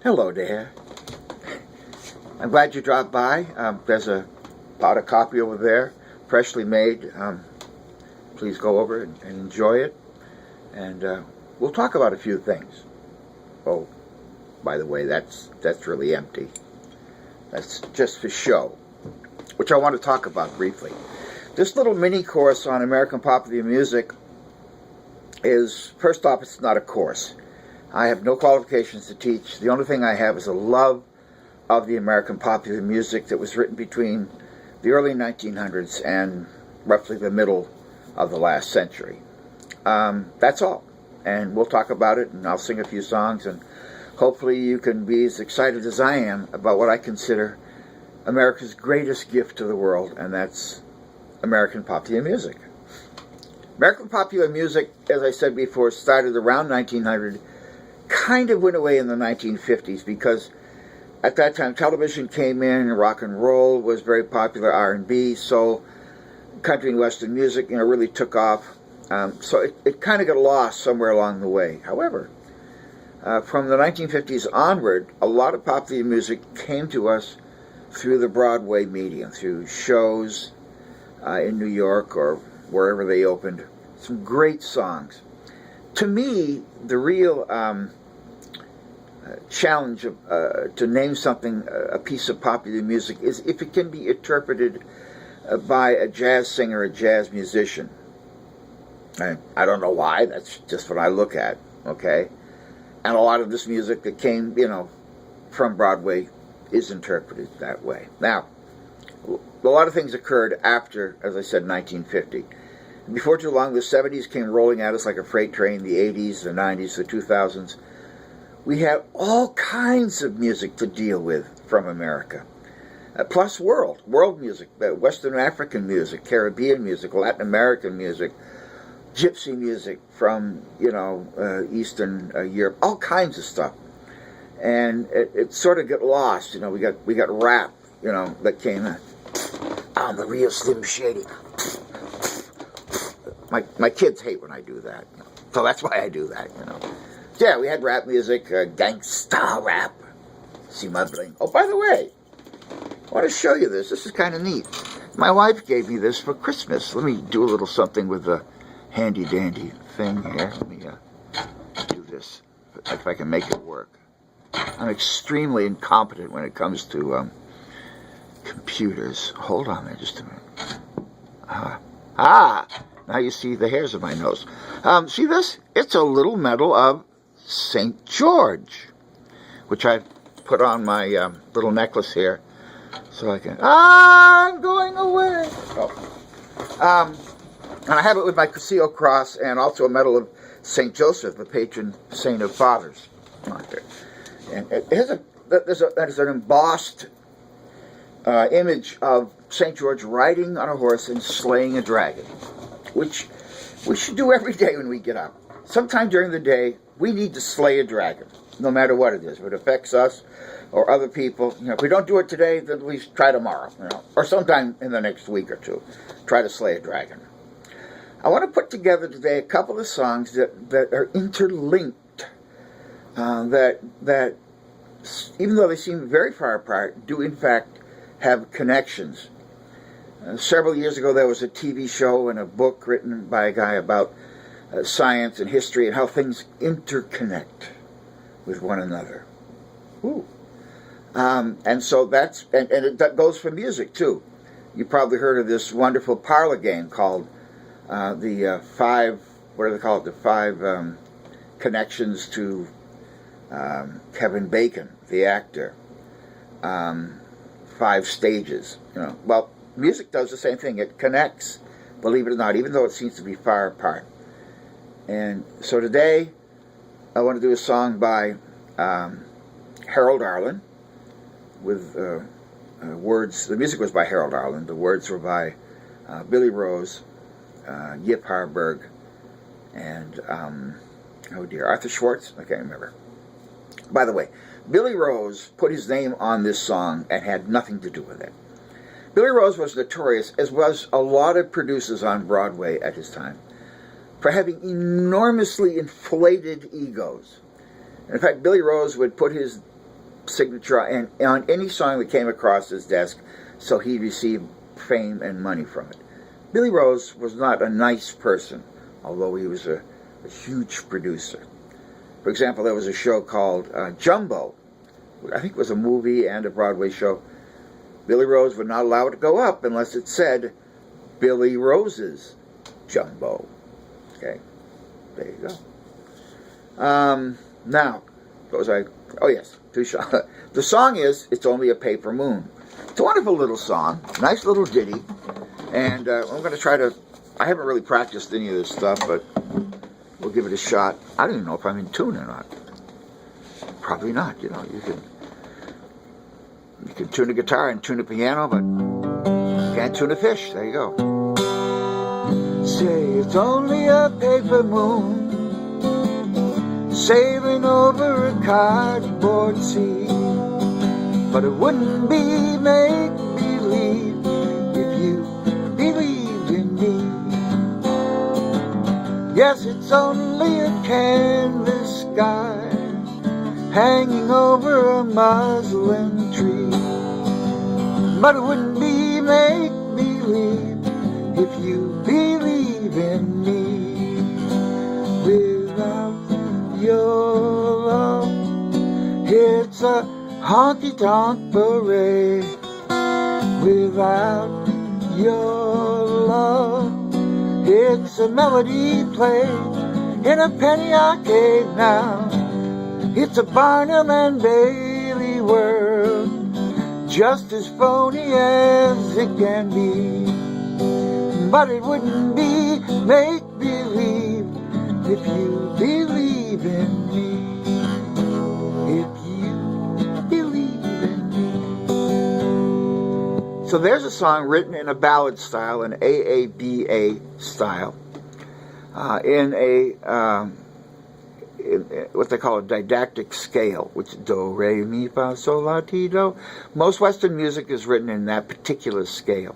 Hello there. I'm glad you dropped by. There's about a copy over there, freshly made. Please go over and enjoy it. And we'll talk about a few things. Oh, by the way, that's really empty. That's just for show, which I want to talk about briefly. This little mini course on American popular music is, first off, it's not a course. I have no qualifications to teach. The only thing I have is a love of the American popular music that was written between the early 1900s and roughly the middle of the last century. That's all. And we'll talk about it, and I'll sing a few songs, and hopefully you can be as excited as I am about what I consider America's greatest gift to the world, and that's American popular music. American popular music, as I said before, started around 1900, kind of went away in the 1950s because at that time television came in, and rock and roll was very popular, R&B, soul, country and western music, really took off. So it kind of got lost somewhere along the way. However, from the 1950s onward, a lot of popular music came to us through the Broadway medium, through shows in New York or wherever they opened. Some great songs. To me, the real challenge to name something a piece of popular music is if it can be interpreted by a jazz singer, a jazz musician. I don't know why, that's just what I look at, okay? And a lot of this music that came, from Broadway is interpreted that way. Now, a lot of things occurred after, as I said, 1950. Before too long, the 70s came rolling at us like a freight train, the 80s, the 90s, the 2000s. We had all kinds of music to deal with from America. Plus world music, Western African music, Caribbean music, Latin American music, gypsy music from, Eastern Europe, all kinds of stuff. And it sort of got lost, we got rap, that came in. I'm the real Slim Shady. My kids hate when I do that, so that's why I do that, Yeah, we had rap music, gangsta rap. See my bling. Oh, by the way, I want to show you this. This is kind of neat. My wife gave me this for Christmas. Let me do a little something with the handy-dandy thing here. Let me do this, if I can make it work. I'm extremely incompetent when it comes to computers. Hold on there just a minute. Now you see the hairs of my nose. See this? It's a little medal of St. George, which I put on my little necklace here, so I can. I'm going away. And I have it with my Casio cross and also a medal of St. Joseph, the patron saint of fathers. And there's an embossed image of St. George riding on a horse and slaying a dragon, which we should do every day when we get up. Sometime during the day, we need to slay a dragon, no matter what it is. If it affects us or other people, if we don't do it today, then at least try tomorrow, or sometime in the next week or two. Try to slay a dragon. I want to put together today a couple of songs that are interlinked, that even though they seem very far apart, do in fact have connections. Several years ago, there was a TV show and a book written by a guy about science and history and how things interconnect with one another. Ooh. And so that goes for music too. You probably heard of this wonderful parlor game called the five. What do they call it? The five connections to Kevin Bacon, the actor. 5 stages. Well, music does the same thing. It connects, believe it or not, even though it seems to be far apart. And so today, I want to do a song by Harold Arlen with words. The music was by Harold Arlen. The words were by Billy Rose, Yip Harburg, and Arthur Schwartz. I can't remember. By the way, Billy Rose put his name on this song and had nothing to do with it. Billy Rose was notorious, as was a lot of producers on Broadway at his time, for having enormously inflated egos. In fact, Billy Rose would put his signature and on any song that came across his desk, so he received fame and money from it. Billy Rose was not a nice person, although he was a huge producer. For example, there was a show called Jumbo. I think it was a movie and a Broadway show. Billy Rose would not allow it to go up unless it said Billy Rose's Jumbo. Okay, there you go. Now, what was I? Oh yes, the song is "It's Only a Paper Moon." It's a wonderful little song, nice little ditty, and I'm going to try to. I haven't really practiced any of this stuff, but we'll give it a shot. I don't even know if I'm in tune or not. Probably not. You know, you can tune a guitar and tune a piano, but you can't tune a fish. There you go. Say it's only a paper moon sailing over a cardboard sea, but it wouldn't be make-believe if you believed in me. Yes, it's only a canvas sky hanging over a muslin tree, but it wouldn't be make-believe if you believe in me. Without your love, it's a honky-tonk parade. Without your love, it's a melody played in a penny arcade now. It's a Barnum and Bailey world, just as phony as it can be. But it wouldn't be make-believe if you believe in me. If you believe in me. So there's a song written in a ballad style, an AABA style, in what they call a didactic scale, which is do, re, mi, fa, sol, la, ti, do. Most Western music is written in that particular scale.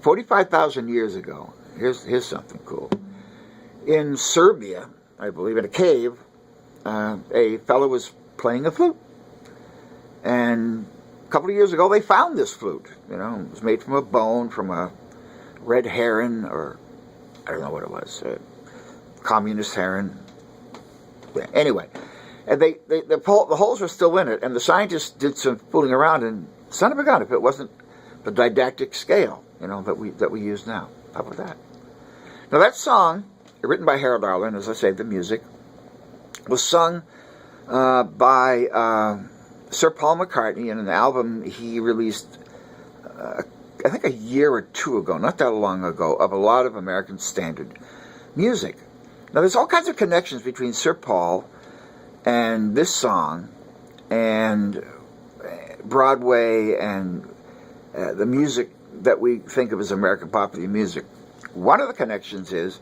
45,000 years ago, here's something cool. In Serbia, I believe, in a cave, a fellow was playing a flute. And a couple of years ago, they found this flute. You know, it was made from a bone, from a red heron, or I don't know what it was, a communist heron. Anyway, and the holes were still in it, and the scientists did some fooling around, and son of a gun, if it wasn't the didactic scale, you know, that we use now. How about that? Now that song, written by Harold Arlen, as I say, the music, was sung by Sir Paul McCartney in an album he released, I think a year or two ago, not that long ago, of a lot of American standard music. Now, there's all kinds of connections between Sir Paul and this song and Broadway and the music that we think of as American popular music. One of the connections is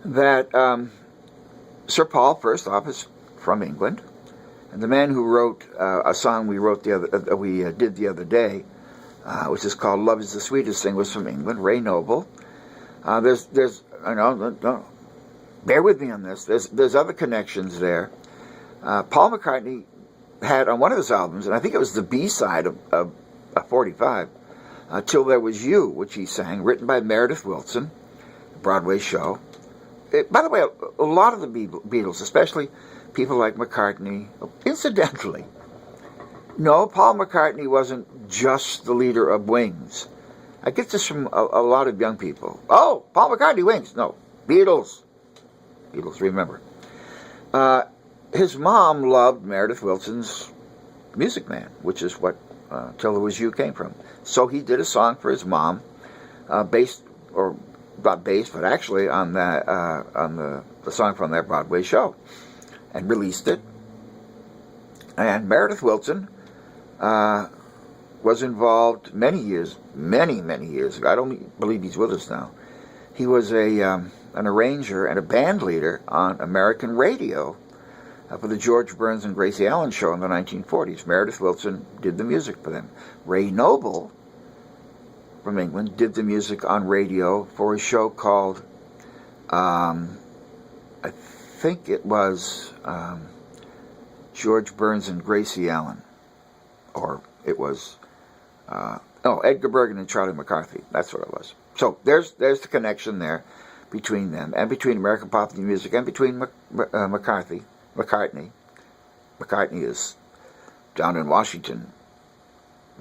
that Sir Paul, first off, is from England, and the man who wrote a song we did the other day, which is called "Love Is the Sweetest Thing," was from England. Ray Noble. Bear with me on this. There's other connections there. Paul McCartney had on one of his albums, and I think it was the B-side of 45, "Till There Was You," which he sang, written by Meredith Willson, Broadway show. By the way, a lot of the Beatles, especially people like McCartney, incidentally, no, Paul McCartney wasn't just the leader of Wings. I get this from a lot of young people. Oh, Paul McCartney, Wings. No, Beatles, remember. His mom loved Meredith Willson's Music Man, which is what "Till There Was You" came from. So he did a song for his mom, based, or not based, but actually on the song from that Broadway show, and released it. And Meredith Willson was involved many years ago. I don't believe he's with us now. He was an arranger and a band leader on American radio for the George Burns and Gracie Allen show in the 1940s. Meredith Willson did the music for them. Ray Noble from England did the music on radio for a show called, I think it was George Burns and Gracie Allen. or it was Edgar Bergen and Charlie McCarthy. That's what it was. So there's the connection there between them, and between American pop music, and between McCartney. McCartney is down in Washington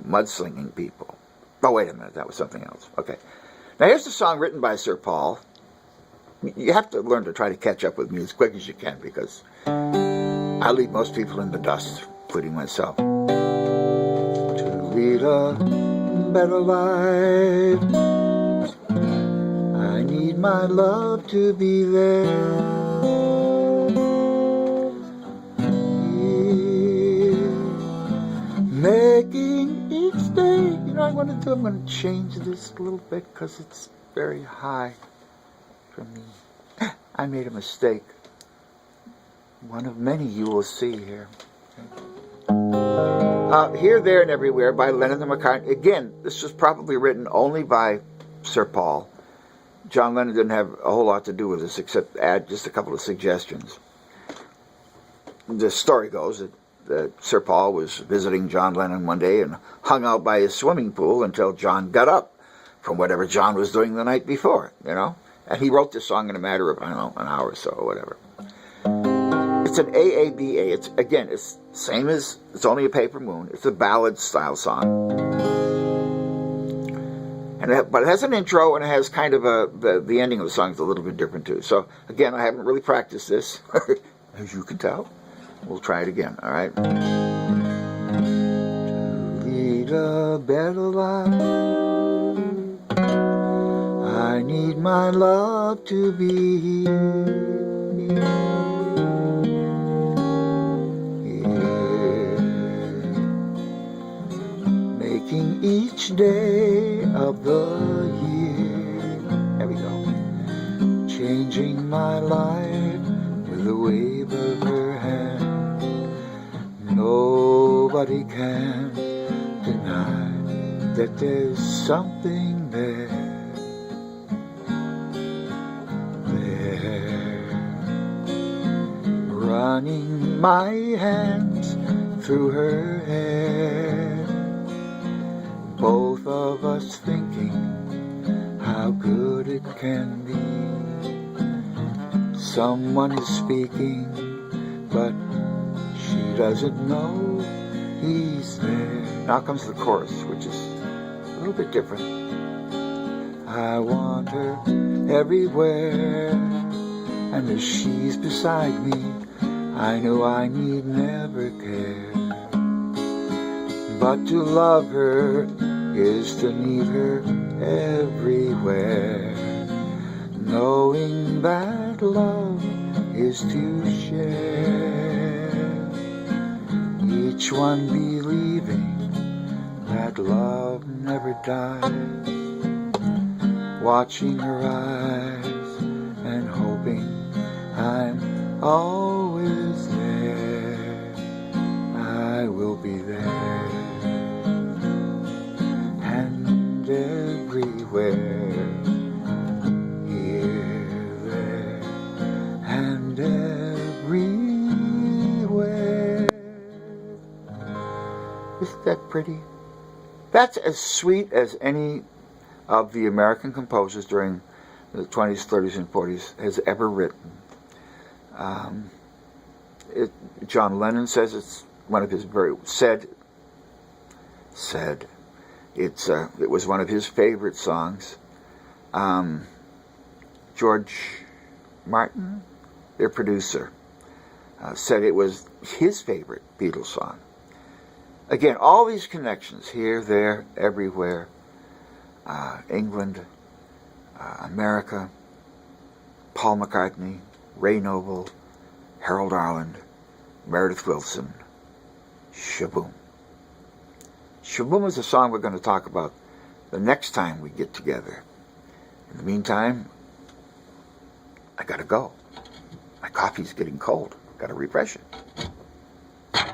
mudslinging people. Oh, wait a minute, that was something else. Okay. Now here's the song written by Sir Paul. You have to learn to try to catch up with me as quick as you can, because I leave most people in the dust, including myself. To lead a better life, I need my love to be there. Making each day, you know what I'm going to change this a little bit because it's very high for me. I made a mistake. One of many you will see here. Here, There, and Everywhere by Lennon and McCartney. Again, this was probably written only by Sir Paul. John Lennon didn't have a whole lot to do with this except add just a couple of suggestions. The story goes that Sir Paul was visiting John Lennon one day and hung out by his swimming pool until John got up from whatever John was doing the night before, you know. And he wrote this song in a matter of, I don't know, an hour or so or whatever. It's an AABA. It's same as, it's only a paper moon. It's a ballad style song. But it has an intro, and it has kind of the ending of the song is a little bit different too. So again, I haven't really practiced this, as you can tell. We'll try it again, all right? To lead a better life, I need my love to be here. Making each day of the year. There we go. Changing my life with a wave of her hand. Nobody can deny that there's something there. Running my hands through her hair, both of us thinking how good it can be. Someone is speaking, but she doesn't know he's there. Now comes the chorus, which is a little bit different. I want her everywhere, and as she's beside me, I know I need never care. But to love her is to need her everywhere, knowing that love is to share. Each one believing that love never dies, watching her eyes and hoping I'm always there. I will be there and everywhere, here, there, and everywhere. Isn't that pretty? That's as sweet as any of the American composers during the 20s, 30s, and 40s has ever written. John Lennon says it's one of his it was one of his favorite songs. George Martin, their producer, said it was his favorite Beatles song. Again, all these connections, here, there, everywhere, England, America, Paul McCartney, Ray Noble, Harold Arlen, Meredith Wilson, Shaboom. Shaboom is a song we're going to talk about the next time we get together. In the meantime, I got to go. My coffee's getting cold. Got to refresh it.